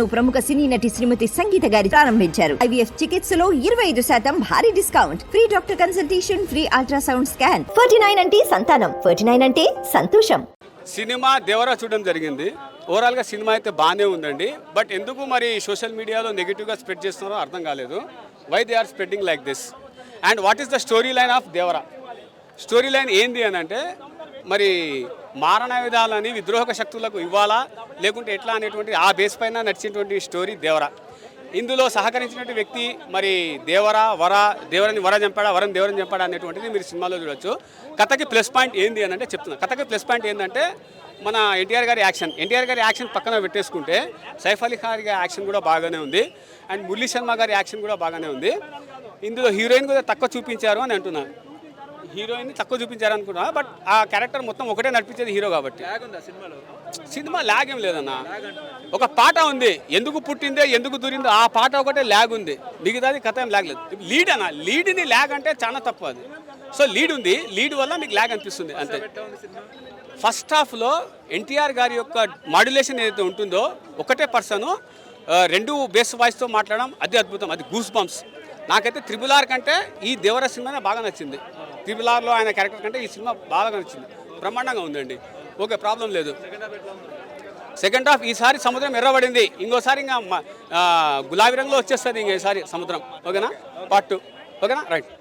ప్రముఖ సినీ నటి శ్రీమతి సంగీత గారి ప్రారంభించారు. IVF చికిత్సలో 25% భారీ discount, free doctor consultation, free ultrasound scan. 49 అంటే సంతానం, 49 అంటే సంతోషం. సినిమా దేవరా చూడడం జరిగింది. ఓవరాల్గా సినిమా అయితే బాగానే ఉందండి. బట్ ఎందుకు మరి సోషల్ మీడియాలో నెగిటివ్గా స్ప్రెడ్ చేస్తున్నారో అర్థం కాలేదు. Why they are spreading like this and what is the story line of Devara? Story line ఏంది అని అంటే మరి మారణాయుధాలని విద్రోహక శక్తులకు ఇవ్వాలా లేకుంటే ఎట్లా అనేటువంటి ఆ బేస్ పైన నడిచినటువంటి స్టోరీ దేవరా. ఇందులో సహకరించినటువంటి వ్యక్తి మరి దేవరని వర చంపాడా, వరం దేవరని చంపాడా అనేటువంటిది మీరు సినిమాలో చూడొచ్చు. కథకి ప్లస్ పాయింట్ ఏంది అని అంటే చెప్తున్నా. కథకి ప్లస్ పాయింట్ ఏంటంటే మన ఎన్టీఆర్ గారి యాక్షన్ పక్కన పెట్టేసుకుంటే సైఫ్ అలీ ఖాన్ గారి యాక్షన్ కూడా బాగానే ఉంది అండ్ మురళీ శర్మ గారి యాక్షన్ కూడా బాగానే ఉంది. ఇందులో హీరోయిన్ కూడా తక్కువ చూపించారు అని అంటున్నాను. హీరోయిన్ తక్కువ చూపించారు అనుకున్నా, బట్ ఆ క్యారెక్టర్ మొత్తం ఒకటే నడిపించేది హీరో కాబట్టి. సినిమా ల్యాగ్ ఏం లేదన్న. ఒక పాట ఉంది, ఎందుకు పుట్టిందే ఎందుకు దూరిందో ఆ పాట ఒకటే ల్యాగ్ ఉంది, మిగతాది కథ ఏం ల్యాగ్ లేదు. లీడ్ అన్న, లీడ్ని ల్యాగ్ అంటే చాలా తప్పు అది. సో లీడ్ ఉంది, లీడ్ వల్ల మీకు ల్యాగ్ అనిపిస్తుంది అంతే. ఫస్ట్ హాఫ్లో ఎన్టీఆర్ గారి యొక్క మాడ్యులేషన్ ఏదైతే ఉంటుందో ఒకటే పర్సన్ రెండు బేస్ వాయిస్తో మాట్లాడడం అది అద్భుతం, అది గూస్ బంప్స్. నాకైతే RRR కంటే ఈ దేవరా సినిమానే బాగా నచ్చింది. RRRలో ఆయన క్యారెక్టర్ కంటే ఈ సినిమా బాగా నచ్చింది. బ్రహ్మాండంగా ఉందండి. ఓకే, ప్రాబ్లం లేదు. సెకండ్ హాఫ్ ఈసారి సముద్రం ఎర్రబడింది, ఇంకోసారి ఇంకా గులాబీ రంగులో వచ్చేస్తుంది. ఇంక ఈసారి సముద్రం. ఓకేనా? పార్ట్ 2. ఓకేనా? రైట్.